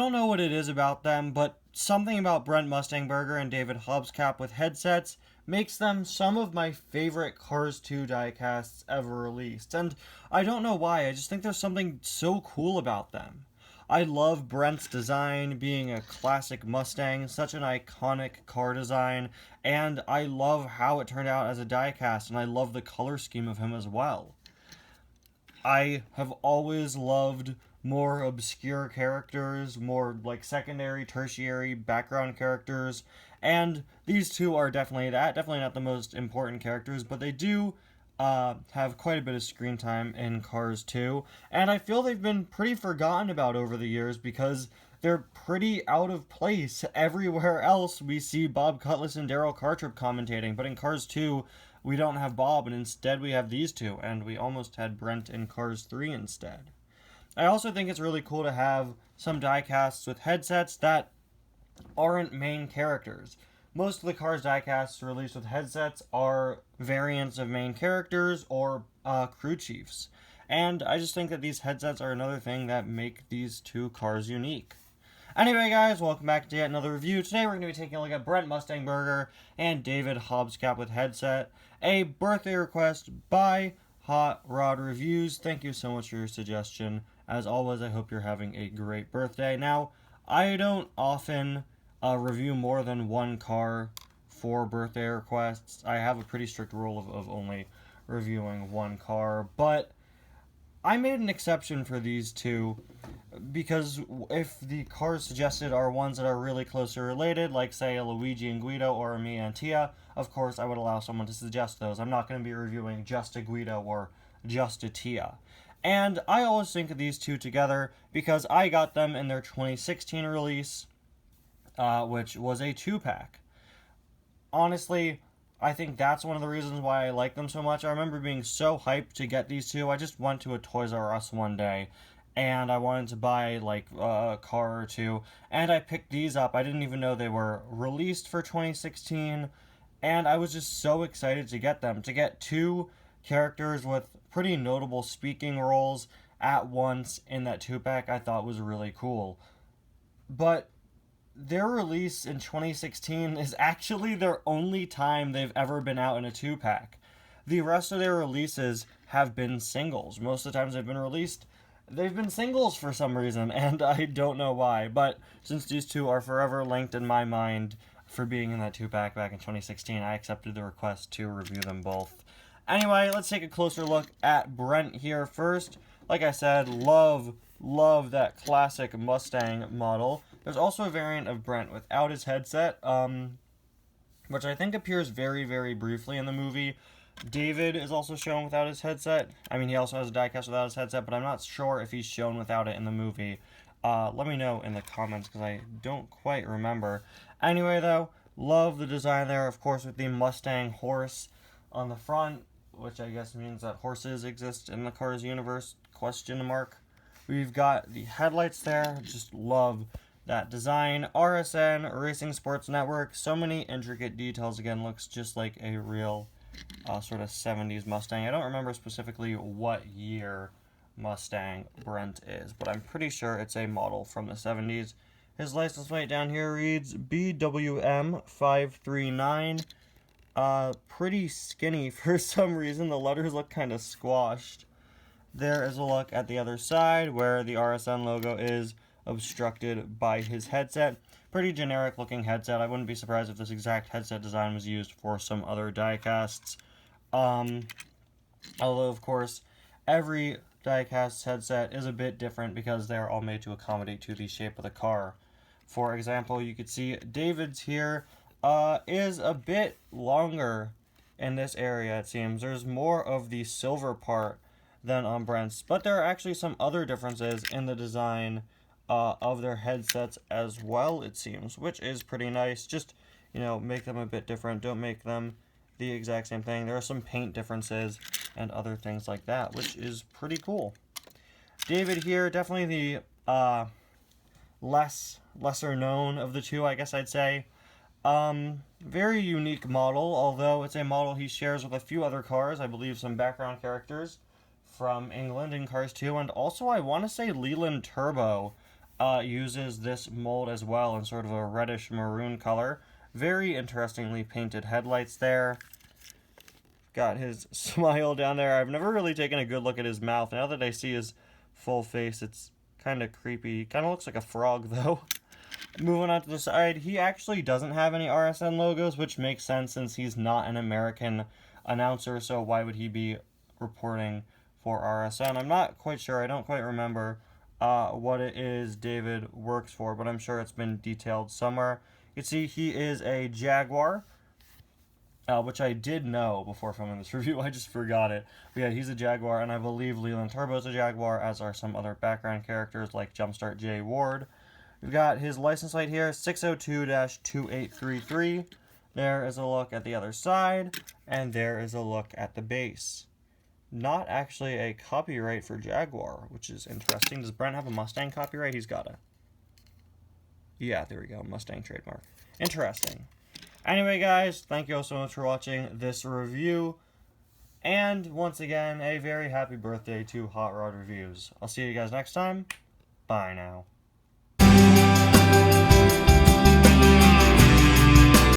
don't know what it is about them, but something about Brent Mustangberger and David Hobbscap with headsets makes them some of my favorite Cars 2 diecasts ever released. And I don't know why, I just think there's something so cool about them. I love Brent's design, being a classic Mustang, such an iconic car design, and I love how it turned out as a diecast, and I love the color scheme of him as well. I have always loved more obscure characters, more like secondary, tertiary background characters, and these two are definitely that. Definitely not the most important characters, but they do have quite a bit of screen time in Cars 2, and I feel they've been pretty forgotten about over the years because they're pretty out of place. Everywhere else we see Bob Cutlass and Daryl Cartrip commentating, but in Cars 2 we don't have Bob, and instead we have these two, and we almost had Brent in Cars 3 instead. I also think it's really cool to have some diecasts with headsets that aren't main characters. Most of the Cars diecasts released with headsets are variants of main characters or crew chiefs. And I just think that these headsets are another thing that make these two cars unique. Anyway, guys, welcome back to yet another review. Today we're going to be taking a look at Brent Mustangberger and David Hobbscap with headset. A birthday request by Hot Rod Reviews. Thank you so much for your suggestion. As always, I hope you're having a great birthday. Now, I don't often review more than one car for birthday requests. I have a pretty strict rule of only reviewing one car, but I made an exception for these two because if the cars suggested are ones that are really closely related, like say a Luigi and Guido or a Mia and Tia, of course I would allow someone to suggest those. I'm not going to be reviewing just a Guido or just a Tia. And I always think of these two together because I got them in their 2016 release, which was a 2-pack. Honestly, I think that's one of the reasons why I like them so much. I remember being so hyped to get these two. I just went to a Toys R Us one day, and I wanted to buy, like, a car or two, and I picked these up. I didn't even know they were released for 2016, and I was just so excited to get them. To get two characters with pretty notable speaking roles at once in that 2-pack, I thought was really cool. But their release in 2016 is actually their only time they've ever been out in a 2-pack. The rest of their releases have been singles. Most of the times they've been released, they've been singles for some reason, and I don't know why. But since these two are forever linked in my mind for being in that 2-pack back in 2016, I accepted the request to review them both. Anyway, let's take a closer look at Brent here first. Like I said, love that classic Mustang model. There's also a variant of Brent without his headset, which I think appears very, very briefly in the movie. David is also shown without his headset. I mean, he also has a diecast without his headset, but I'm not sure if he's shown without it in the movie. Let me know in the comments, because I don't quite remember. Anyway, though, love the design there, of course, with the Mustang horse on the front, which I guess means that horses exist in the Cars universe, question mark. We've got the headlights there, just love that design. RSN, Racing Sports Network, so many intricate details. Again, looks just like a real sort of 70s Mustang. I don't remember specifically what year Mustang Brent is, but I'm pretty sure it's a model from the 70s. His license plate down here reads BWM539. Pretty skinny for some reason. The letters look kind of squashed. There is a look at the other side where the RSN logo is obstructed by his headset. Pretty generic looking headset. I wouldn't be surprised if this exact headset design was used for some other diecasts. Although, of course, every diecast headset is a bit different because they're all made to accommodate to the shape of the car. For example, you could see David's here is a bit longer in this area, it seems. There's more of the silver part than on Brent's, but there are actually some other differences in the design of their headsets as well, it seems, which is pretty nice. Just, make them a bit different. Don't make them the exact same thing. There are some paint differences and other things like that, which is pretty cool. David here, definitely the lesser known of the two, I guess I'd say. Very unique model, although it's a model he shares with a few other cars, I believe some background characters from England in Cars 2, and also I want to say Leland Turbo uses this mold as well in sort of a reddish maroon color. Very interestingly painted headlights there. Got his smile down there. I've never really taken a good look at his mouth. Now that I see his full face, it's kind of creepy. Kind of looks like a frog, though. Moving on to the side, he actually doesn't have any RSN logos, which makes sense since he's not an American announcer, so why would he be reporting for RSN? I'm not quite sure. I don't quite remember what it is David works for, but I'm sure it's been detailed somewhere. You can see he is a Jaguar, which I did know before filming this review. I just forgot it. But yeah, he's a Jaguar, and I believe Leland Turbo's a Jaguar, as are some other background characters like Jumpstart J. Ward. We've got his license plate here, 602-2833. There is a look at the other side, and there is a look at the base. Not actually a copyright for Jaguar, which is interesting. Does Brent have a Mustang copyright? He's got a... Yeah, there we go, Mustang trademark. Interesting. Anyway, guys, thank you all so much for watching this review. And, once again, a very happy birthday to Hot Rod Reviews. I'll see you guys next time. Bye now.